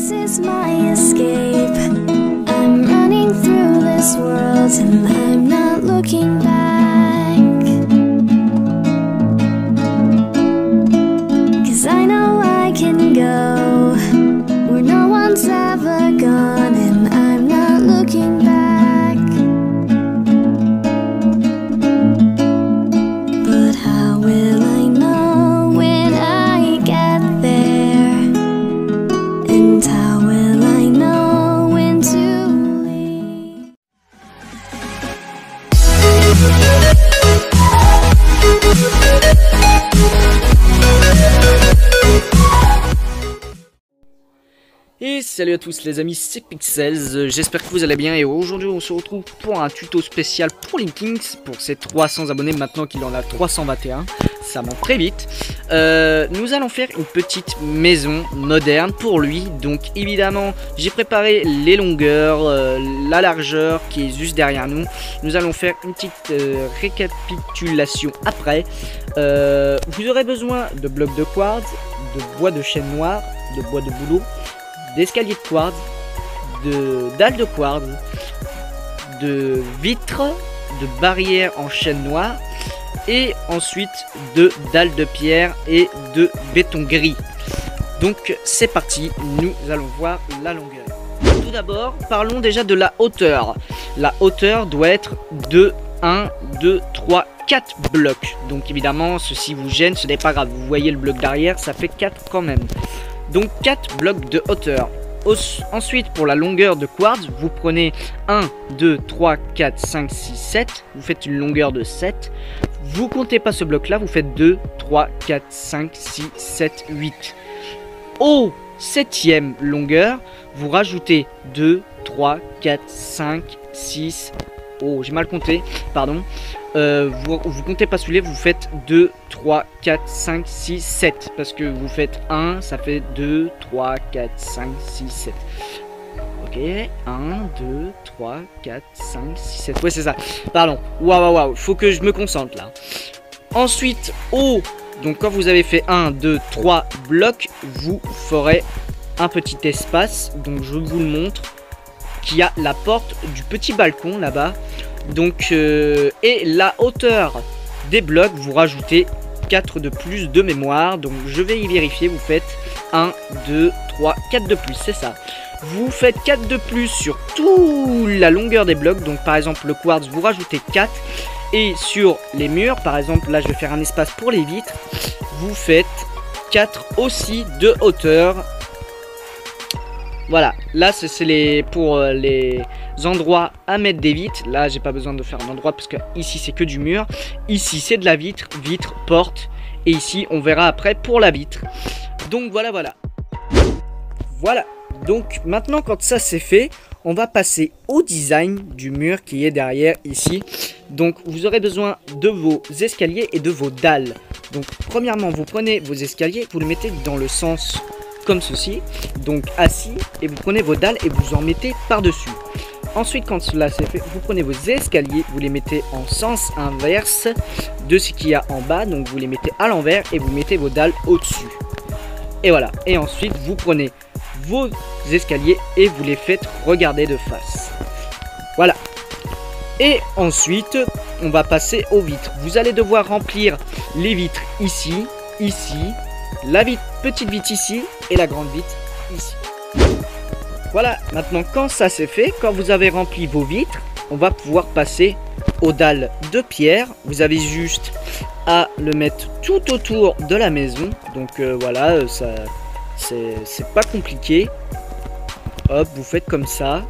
This is my escape. I'm running through this world and I'm not looking back. 'Cause I know I can go where no one's ever gone and I'm not looking back. But how will I know when I get there? And how will I know when to leave? Et salut à tous les amis, c'est Pixels, j'espère que vous allez bien et aujourd'hui on se retrouve pour un tuto spécial pour Linkings, pour ses 300 abonnés maintenant qu'il en a 321, ça monte très vite. Nous allons faire une petite maison moderne pour lui, donc évidemment j'ai préparé les longueurs, la largeur qui est juste derrière nous. Nous allons faire une petite récapitulation après. Vous aurez besoin de blocs de quartz, de bois de chêne noir, de bois de bouleau, d'escaliers de quartz, de dalles de quartz, de vitres, de barrières en chêne noir et ensuite de dalles de pierre et de béton gris. Donc c'est parti, nous allons voir la longueur. Tout d'abord, parlons déjà de la hauteur. La hauteur doit être de 1, 2, 3, 4 blocs. Donc évidemment, ceci vous gêne, ce n'est pas grave. Vous voyez le bloc derrière, ça fait 4 quand même. Donc 4 blocs de hauteur. Ensuite pour la longueur de quartz, vous prenez 1, 2, 3, 4, 5, 6, 7. Vous faites une longueur de 7. Vous comptez pas ce bloc là, vous faites 2, 3, 4, 5, 6, 7, 8. Au 7e longueur, vous rajoutez 2, 3, 4, 5, 6. Oh, j'ai mal compté, pardon. Vous comptez pas celui-là, vous faites 2, 3, 4, 5, 6, 7. Parce que vous faites 1, ça fait 2, 3, 4, 5, 6, 7. Ok, 1, 2, 3, 4, 5, 6, 7. Ouais, c'est ça. Pardon. Waouh, faut que je me concentre là. Ensuite, donc quand vous avez fait 1, 2, 3 blocs, vous ferez un petit espace. Donc je vous le montre. Qui a la porte du petit balcon là-bas. Donc et la hauteur des blocs, vous rajoutez 4 de plus de mémoire. Donc je vais y vérifier, vous faites 1, 2, 3, 4 de plus, c'est ça. Vous faites 4 de plus sur toute la longueur des blocs. Donc par exemple le quartz, vous rajoutez 4. Et sur les murs, par exemple là je vais faire un espace pour les vitres. Vous faites 4 aussi de hauteur. Voilà, là c'est pour les endroits à mettre des vitres. Là j'ai pas besoin de faire un endroit parce que ici c'est que du mur. Ici c'est de la vitre, porte. Et ici on verra après pour la vitre. Donc voilà. Voilà, donc maintenant quand ça c'est fait, on va passer au design du mur qui est derrière ici. Donc vous aurez besoin de vos escaliers et de vos dalles. Donc premièrement vous prenez vos escaliers, vous les mettez dans le sens comme ceci, donc assis, et vous prenez vos dalles et vous en mettez par-dessus. Ensuite, quand cela c'est fait, vous prenez vos escaliers, vous les mettez en sens inverse de ce qu'il y a en bas, donc vous les mettez à l'envers et vous mettez vos dalles au-dessus. Et voilà, et ensuite vous prenez vos escaliers et vous les faites regarder de face. Voilà. Et ensuite, on va passer aux vitres. Vous allez devoir remplir les vitres ici, la petite vitre ici et la grande vitre ici. Voilà, maintenant quand ça c'est fait, quand vous avez rempli vos vitres, on va pouvoir passer aux dalles de pierre. Vous avez juste à le mettre tout autour de la maison. Donc voilà, ça c'est pas compliqué. Hop, vous faites comme ça.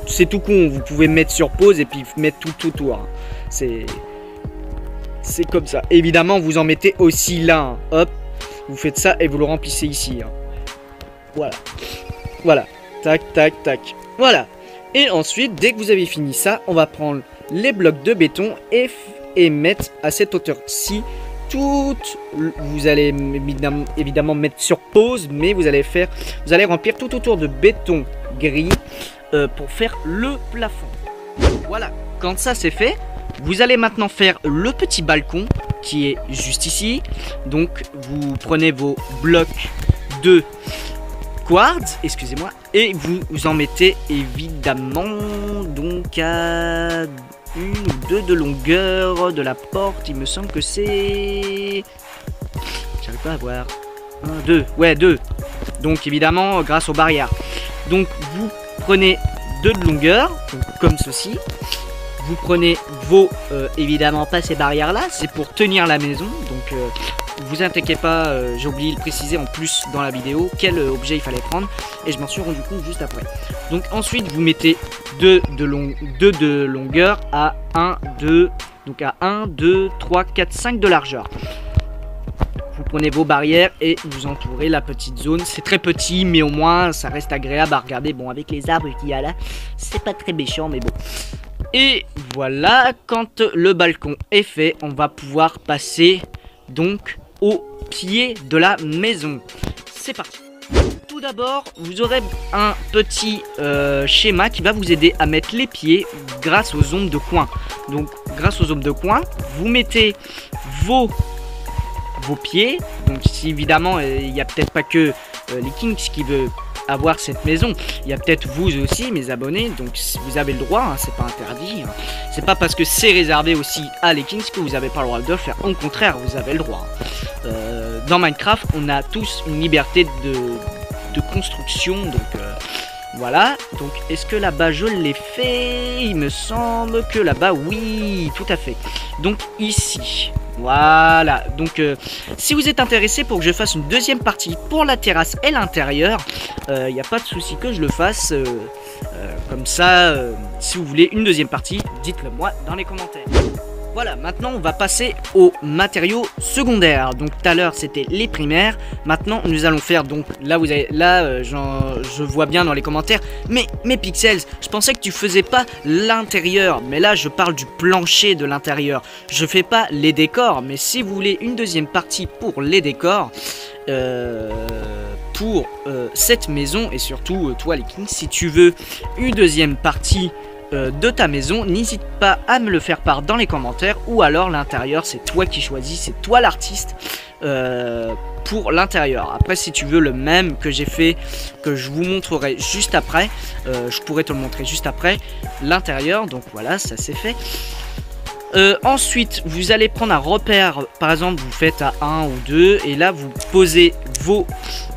C'est tout con, vous pouvez mettre sur pause et puis mettre tout autour. C'est comme ça. Évidemment, vous en mettez aussi là. Hein. Hop, vous faites ça et vous le remplissez ici. Hein. Voilà. Tac. Voilà. Et ensuite, dès que vous avez fini ça, on va prendre les blocs de béton et mettre à cette hauteur-ci. Vous allez évidemment mettre sur pause, mais vous allez remplir tout autour de béton gris pour faire le plafond. Voilà. Quand ça c'est fait, vous allez maintenant faire le petit balcon qui est juste ici. Donc vous prenez vos blocs de quartz, excusez-moi, et vous en mettez évidemment donc à 1 ou 2 de longueur de la porte. Il me semble que c'est... J'arrive pas à voir. 1, 2, ouais 2. Donc évidemment grâce aux barrières. Donc vous prenez 2 de longueur, donc, comme ceci. Vous prenez vos, évidemment pas ces barrières là, c'est pour tenir la maison. Donc vous inquiétez pas, j'ai oublié de préciser en plus dans la vidéo quel objet il fallait prendre. Et je m'en suis rendu compte juste après. Donc ensuite vous mettez 2 de longueur à 1, 2, donc à 1, 2, 3, 4, 5 de largeur. Vous prenez vos barrières et vous entourez la petite zone. C'est très petit, mais au moins ça reste agréable à regarder. Bon, avec les arbres qu'il y a là, c'est pas très méchant, mais bon. Et voilà, quand le balcon est fait, on va pouvoir passer donc au pied de la maison. C'est parti. Tout d'abord, vous aurez un petit schéma qui va vous aider à mettre les pieds grâce aux ombres de coin. Donc, grâce aux ombres de coin, vous mettez vos pieds. Donc si évidemment il n'y a peut-être pas que les Kings qui veulent avoir cette maison, il y a peut-être vous aussi mes abonnés, donc vous avez le droit, hein, c'est pas interdit, hein. C'est pas parce que c'est réservé aussi à les Kings que vous n'avez pas le droit de le faire, au contraire vous avez le droit. Dans Minecraft on a tous une liberté de construction, donc voilà. Donc est-ce que là-bas je l'ai fait? Il me semble que là-bas oui, tout à fait. Donc ici voilà, donc si vous êtes intéressé pour que je fasse une deuxième partie pour la terrasse et l'intérieur, il n'y a pas de souci que je le fasse. Comme ça, si vous voulez une deuxième partie, dites-le moi dans les commentaires. Voilà, maintenant on va passer aux matériaux secondaires. Donc tout à l'heure c'était les primaires. Maintenant nous allons faire, donc là vous avez, là je vois bien dans les commentaires, mais Pixels, je pensais que tu faisais pas l'intérieur, mais là je parle du plancher de l'intérieur. Je fais pas les décors, mais si vous voulez une deuxième partie pour les décors, pour cette maison, et surtout toi les Kings, si tu veux une deuxième partie de ta maison, n'hésite pas à me le faire part dans les commentaires, ou alors l'intérieur c'est toi qui choisis, c'est toi l'artiste pour l'intérieur. Après si tu veux le même que j'ai fait, que je vous montrerai juste après, je pourrais te le montrer juste après l'intérieur. Donc voilà, ça c'est fait. Ensuite vous allez prendre un repère, par exemple vous faites à 1 ou 2 et là vous posez vos,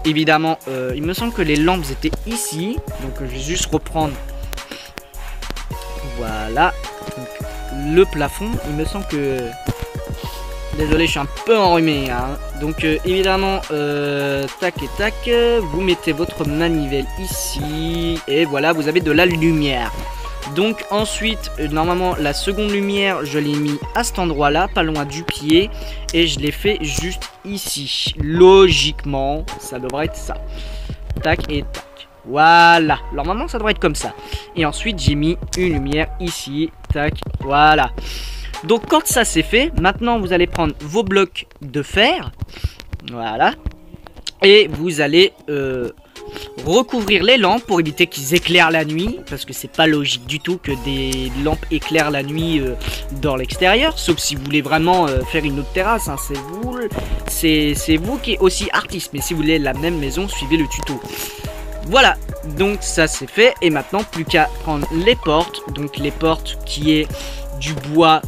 évidemment il me semble que les lampes étaient ici, donc je vais juste reprendre. Voilà, donc, le plafond, il me semble que... Désolé, je suis un peu enrhumé, hein. Donc évidemment, tac et tac, vous mettez votre manivelle ici, et voilà, vous avez de la lumière. Donc ensuite, normalement, la seconde lumière, je l'ai mis à cet endroit-là, pas loin du pied, et je l'ai fait juste ici. Logiquement, ça devrait être ça. Tac et tac. Voilà, normalement ça devrait être comme ça. Et ensuite j'ai mis une lumière ici, tac, voilà. Donc quand ça c'est fait, maintenant vous allez prendre vos blocs de fer, voilà, et vous allez recouvrir les lampes pour éviter qu'ils éclairent la nuit, parce que c'est pas logique du tout que des lampes éclairent la nuit dans l'extérieur, sauf si vous voulez vraiment faire une autre terrasse, hein, c'est vous qui êtes aussi artiste, mais si vous voulez la même maison, suivez le tuto. Voilà, donc ça c'est fait, et maintenant plus qu'à prendre les portes, donc les portes qui est du bois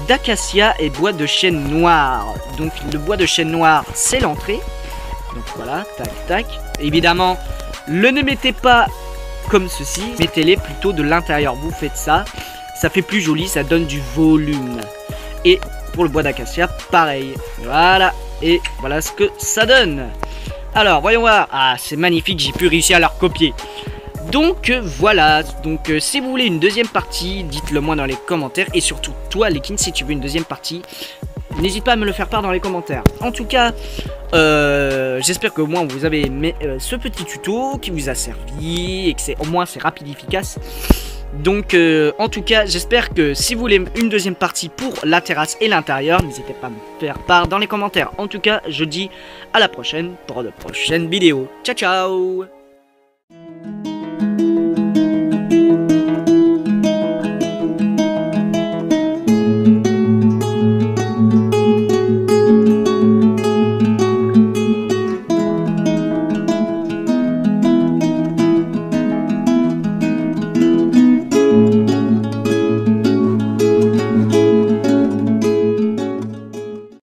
d'acacia et bois de chêne noir. Donc le bois de chêne noir c'est l'entrée, donc voilà, tac tac. Évidemment, ne mettez pas comme ceci, mettez-les plutôt de l'intérieur, vous faites ça, ça fait plus joli, ça donne du volume. Et pour le bois d'acacia, pareil, voilà, et voilà ce que ça donne. Alors, voyons voir. Ah, c'est magnifique, j'ai pu réussir à la recopier. Donc, voilà. Donc, si vous voulez une deuxième partie, dites-le moi dans les commentaires. Et surtout, toi, les Kings, si tu veux une deuxième partie, n'hésite pas à me le faire part dans les commentaires. En tout cas, j'espère que au moins vous avez aimé ce petit tuto qui vous a servi. Et que au moins c'est rapide et efficace. Donc en tout cas j'espère que si vous voulez une deuxième partie pour la terrasse et l'intérieur, n'hésitez pas à me faire part dans les commentaires. En tout cas je dis à la prochaine pour de prochaines vidéos. Ciao ciao.